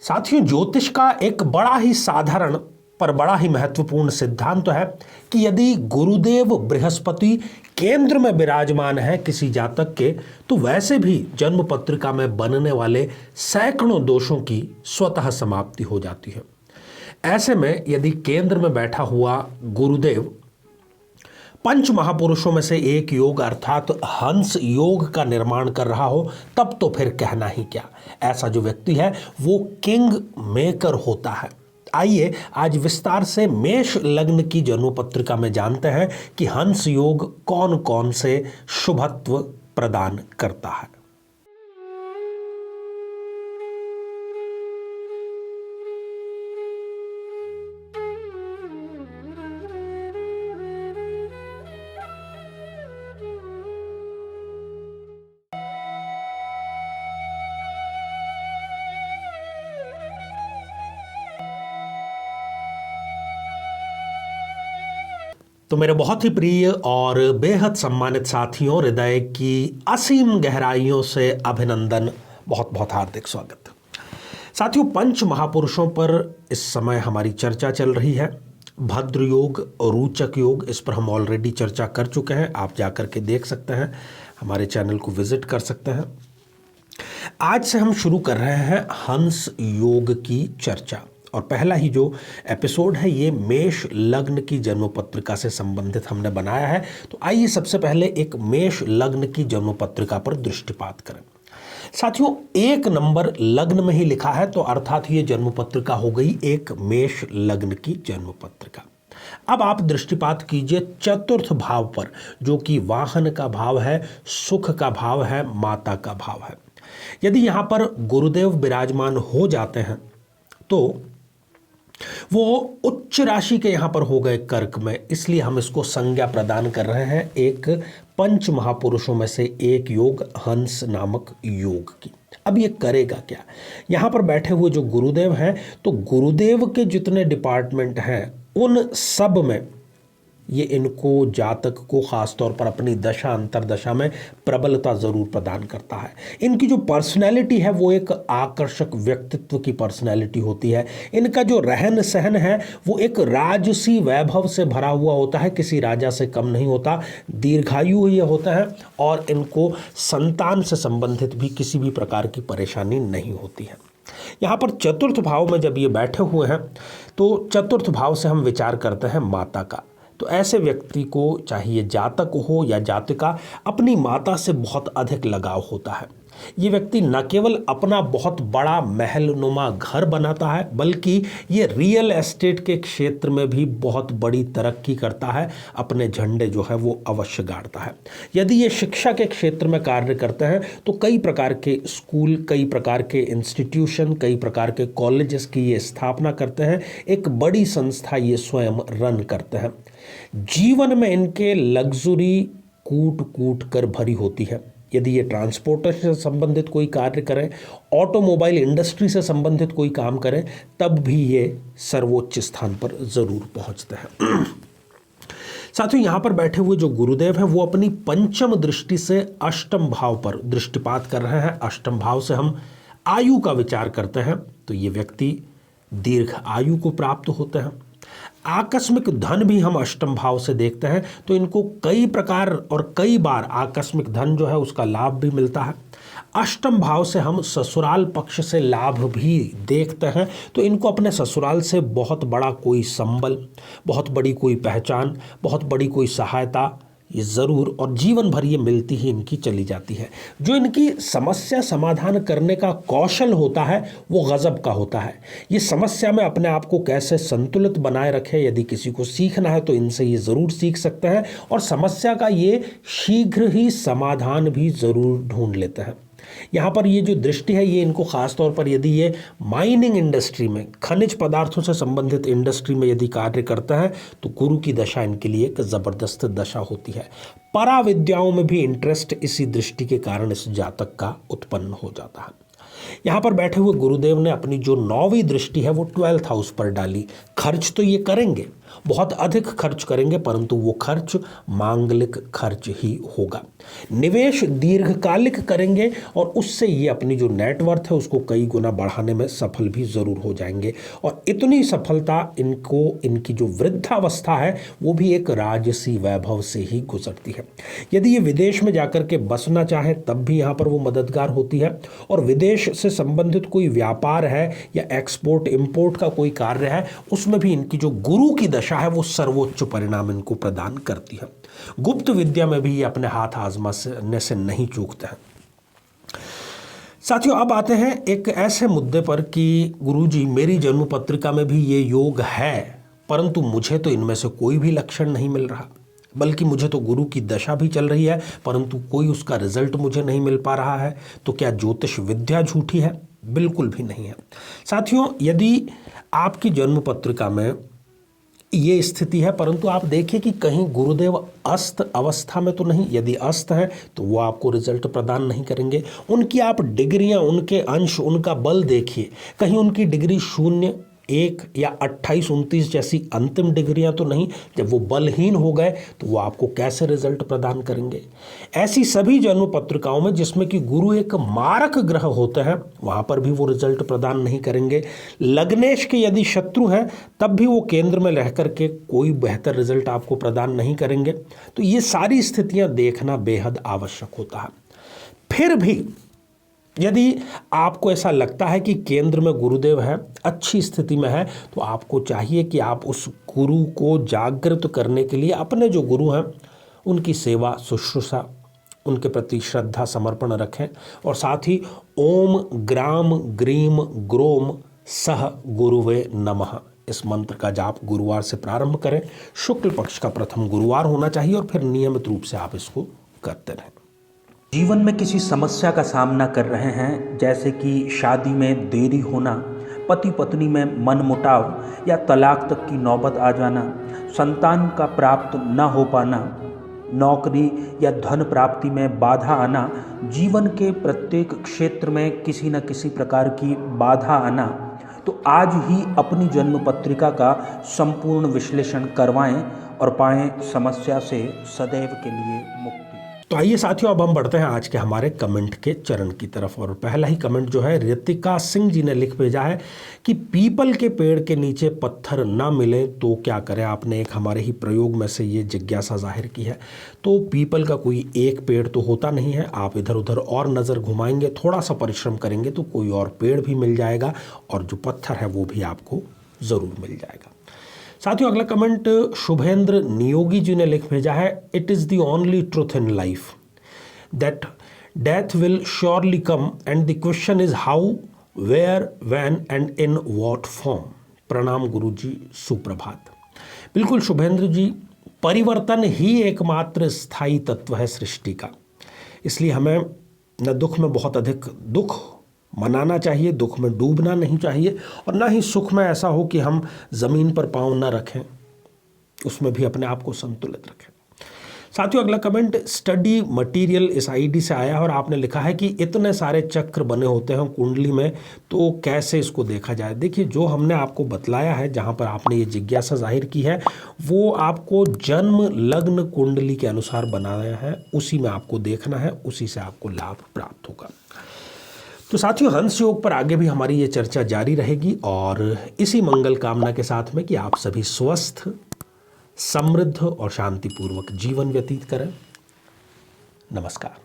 साथियों, ज्योतिष का एक बड़ा ही साधारण पर बड़ा ही महत्वपूर्ण सिद्धांत तो है कि यदि गुरुदेव बृहस्पति केंद्र में विराजमान है किसी जातक के, तो वैसे भी जन्म पत्रिका में बनने वाले सैकड़ों दोषों की स्वतः समाप्ति हो जाती है। ऐसे में यदि केंद्र में बैठा हुआ गुरुदेव पंच महापुरुषों में से एक योग अर्थात हंस योग का निर्माण कर रहा हो, तब तो फिर कहना ही क्या। ऐसा जो व्यक्ति है वो किंग मेकर होता है। आइए आज विस्तार से मेष लग्न की जन्म पत्रिका में जानते हैं कि हंस योग कौन कौन से शुभत्व प्रदान करता है। तो मेरे बहुत ही प्रिय और बेहद सम्मानित साथियों, हृदय की असीम गहराइयों से अभिनंदन, बहुत बहुत हार्दिक स्वागत। साथियों, पंच महापुरुषों पर इस समय हमारी चर्चा चल रही है। भद्र योग, रोचक योग, इस पर हम ऑलरेडी चर्चा कर चुके हैं। आप जाकर के देख सकते हैं, हमारे चैनल को विजिट कर सकते हैं। आज से हम शुरू कर रहे हैं हंस योग की चर्चा, और पहला ही जो एपिसोड है ये मेष लग्न की जन्म पत्रिका से संबंधित हमने बनाया है। तो आइए सबसे पहले एक मेष लग्न की जन्म पत्रिका पर दृष्टिपात करें। साथियों, 1 नंबर लग्न में ही लिखा है, तो अर्थात ये जन्म पत्रिका हो गई एक मेष लग्न की जन्म पत्रिका। अब आप दृष्टिपात कीजिए चतुर्थ भाव पर, जो कि वाहन का भाव है, सुख का भाव है, माता का भाव है। यदि यहां पर गुरुदेव विराजमान हो जाते हैं तो वो उच्च राशि के यहां पर हो गए कर्क में, इसलिए हम इसको संज्ञा प्रदान कर रहे हैं एक पंच महापुरुषों में से एक योग, हंस नामक योग की। अब ये करेगा क्या? यहां पर बैठे हुए जो गुरुदेव हैं, तो गुरुदेव के जितने डिपार्टमेंट हैं उन सब में ये इनको, जातक को खासतौर पर अपनी दशा अंतरदशा में प्रबलता जरूर प्रदान करता है। इनकी जो पर्सनैलिटी है वो एक आकर्षक व्यक्तित्व की पर्सनैलिटी होती है। इनका जो रहन सहन है वो एक राजसी वैभव से भरा हुआ होता है, किसी राजा से कम नहीं होता। दीर्घायु ये होता है और इनको संतान से संबंधित भी किसी भी प्रकार की परेशानी नहीं होती है। यहाँ पर चतुर्थ भाव में जब ये बैठे हुए हैं तो चतुर्थ भाव से हम विचार करते हैं माता का। तो ऐसे व्यक्ति को, चाहे जातक हो या जातिका, अपनी माता से बहुत अधिक लगाव होता है। ये व्यक्ति न केवल अपना बहुत बड़ा महलनुमा घर बनाता है, बल्कि ये रियल एस्टेट के क्षेत्र में भी बहुत बड़ी तरक्की करता है। अपने झंडे जो है वो अवश्य गाड़ता है। यदि ये शिक्षा के क्षेत्र में कार्य करते हैं तो कई प्रकार के स्कूल, कई प्रकार के इंस्टीट्यूशन, कई प्रकार के कॉलेजेस की ये स्थापना करते हैं। एक बड़ी संस्था ये स्वयं रन करते हैं। जीवन में इनके लग्जरी कूट कूट कर भरी होती है। यदि ये ट्रांसपोर्टेशन से संबंधित कोई कार्य करें, ऑटोमोबाइल इंडस्ट्री से संबंधित कोई काम करें, तब भी ये सर्वोच्च स्थान पर जरूर पहुंचते हैं। साथियों, यहां पर बैठे हुए जो गुरुदेव हैं वो अपनी पंचम दृष्टि से अष्टम भाव पर दृष्टिपात कर रहे हैं। अष्टम भाव से हम आयु का विचार करते हैं, तो ये व्यक्ति दीर्घ आयु को प्राप्त होते हैं। आकस्मिक धन भी हम अष्टम भाव से देखते हैं, तो इनको कई प्रकार और कई बार आकस्मिक धन जो है उसका लाभ भी मिलता है। अष्टम भाव से हम ससुराल पक्ष से लाभ भी देखते हैं, तो इनको अपने ससुराल से बहुत बड़ा कोई संबल, बहुत बड़ी कोई पहचान, बहुत बड़ी कोई सहायता ये ज़रूर और जीवन भर ये मिलती ही इनकी चली जाती है। जो इनकी समस्या समाधान करने का कौशल होता है वो गजब का होता है। ये समस्या में अपने आप को कैसे संतुलित बनाए रखें, यदि किसी को सीखना है तो इनसे ये ज़रूर सीख सकते हैं, और समस्या का ये शीघ्र ही समाधान भी ज़रूर ढूंढ लेते हैं। यहाँ पर ये जो दृष्टि है ये इनको खास तौर पर, यदि ये माइनिंग इंडस्ट्री में, खनिज पदार्थों से संबंधित इंडस्ट्री में यदि कार्य करता है तो गुरु की दशा इनके लिए एक जबरदस्त दशा होती है। परा विद्याओं में भी इंटरेस्ट इसी दृष्टि के कारण इस जातक का उत्पन्न हो जाता है। यहाँ पर बैठे हुए गुरुदेव ने अपनी जो 9वीं दृष्टि है वो 12th हाउस पर डाली। खर्च तो ये करेंगे, बहुत अधिक खर्च करेंगे, परंतु वो खर्च मांगलिक खर्च ही होगा। निवेश दीर्घकालिक करेंगे और उससे ये अपनी जो नेटवर्थ है उसको कई गुना बढ़ाने में सफल भी ज़रूर हो जाएंगे। और इतनी सफलता इनको, इनकी जो वृद्धावस्था है वो भी एक राजसी वैभव से ही गुजरती है। यदि ये विदेश में जाकर के बसना चाहे तब भी यहाँ पर वो मददगार होती है, और विदेश से संबंधित कोई व्यापार है या एक्सपोर्ट इंपोर्ट का कोई कार्य है उसमें भी इनकी जो गुरु की दशा है वो सर्वोच्च परिणाम इनको प्रदान करती है। गुप्त विद्या में भी ये अपने हाथ आजमाने से नहीं चूकते हैं। साथियों, अब आते हैं एक ऐसे मुद्दे पर कि गुरुजी मेरी जन्म पत्रिका में भी ये योग है, परंतु मुझे तो इनमें से कोई भी लक्षण नहीं मिल रहा, बल्कि मुझे तो गुरु की दशा भी चल रही है परंतु कोई उसका रिजल्ट मुझे नहीं मिल पा रहा है। तो क्या ज्योतिष विद्या झूठी है? बिल्कुल भी नहीं है। साथियों, यदि आपकी जन्म पत्रिका में ये स्थिति है, परंतु आप देखिए कि कहीं गुरुदेव अस्त अवस्था में तो नहीं। यदि अस्त है तो वो आपको रिजल्ट प्रदान नहीं करेंगे। उनकी आप डिग्रियां, उनके अंश, उनका बल देखिए, कहीं उनकी डिग्री 0, 1 या 28, 29 जैसी अंतिम डिग्रियां तो नहीं। जब वो बलहीन हो गए तो वो आपको कैसे रिजल्ट प्रदान करेंगे? ऐसी सभी जन्म पत्रिकाओं में जिसमें कि गुरु एक मारक ग्रह होते हैं वहां पर भी वो रिजल्ट प्रदान नहीं करेंगे। लग्नेश के यदि शत्रु हैं तब भी वो केंद्र में रह करके कोई बेहतर रिजल्ट आपको प्रदान नहीं करेंगे। तो ये सारी स्थितियां देखना बेहद आवश्यक होता है। फिर भी यदि आपको ऐसा लगता है कि केंद्र में गुरुदेव है, अच्छी स्थिति में है, तो आपको चाहिए कि आप उस गुरु को जागृत करने के लिए अपने जो गुरु हैं उनकी सेवा शुश्रूषा, उनके प्रति श्रद्धा समर्पण रखें, और साथ ही ओम ग्राम ग्रीम ग्रोम सह गुरुवे नमः इस मंत्र का जाप गुरुवार से प्रारंभ करें। शुक्ल पक्ष का प्रथम गुरुवार होना चाहिए और फिर नियमित रूप से आप इसको करते रहें। जीवन में किसी समस्या का सामना कर रहे हैं, जैसे कि शादी में देरी होना, पति पत्नी में मनमुटाव या तलाक तक की नौबत आ जाना, संतान का प्राप्त न हो पाना, नौकरी या धन प्राप्ति में बाधा आना, जीवन के प्रत्येक क्षेत्र में किसी न किसी प्रकार की बाधा आना, तो आज ही अपनी जन्म पत्रिका का संपूर्ण विश्लेषण करवाएं और पाएं समस्या से सदैव के लिए मुक्ति। तो आइए साथियों, अब हम बढ़ते हैं आज के हमारे कमेंट के चरण की तरफ। और पहला ही कमेंट जो है रितिका सिंह जी ने लिख भेजा है कि पीपल के पेड़ के नीचे पत्थर ना मिले तो क्या करें। आपने एक हमारे ही प्रयोग में से ये जिज्ञासा जाहिर की है। तो पीपल का कोई एक पेड़ तो होता नहीं है, आप इधर उधर और नज़र घुमाएंगे, थोड़ा सा परिश्रम करेंगे तो कोई और पेड़ भी मिल जाएगा और जो पत्थर है वो भी आपको ज़रूर मिल जाएगा। साथियों, अगला कमेंट शुभेंद्र नियोगी जी ने लिख भेजा है, it is the only truth in life that death will surely come and the question is how, where, when and in what form. प्रणाम गुरु जी, सुप्रभात। बिल्कुल शुभेंद्र जी, परिवर्तन ही एकमात्र स्थायी तत्व है सृष्टि का, इसलिए हमें न दुख में बहुत अधिक दुख मनाना चाहिए, दुख में डूबना नहीं चाहिए, और ना ही सुख में ऐसा हो कि हम ज़मीन पर पाँव न रखें, उसमें भी अपने आप को संतुलित रखें। साथियों, अगला कमेंट स्टडी मटेरियल इस आईडी से आया है और आपने लिखा है कि इतने सारे चक्र बने होते हैं कुंडली में, तो कैसे इसको देखा जाए। देखिए, जो हमने आपको बतलाया है, जहाँ पर आपने ये जिज्ञासा जाहिर की है, वो आपको जन्म लग्न कुंडली के अनुसार बनाया है, उसी में आपको देखना है, उसी से आपको लाभ प्राप्त होगा। तो साथियों, हंस योग पर आगे भी हमारी ये चर्चा जारी रहेगी और इसी मंगल कामना के साथ में कि आप सभी स्वस्थ, समृद्ध और शांतिपूर्वक जीवन व्यतीत करें। नमस्कार।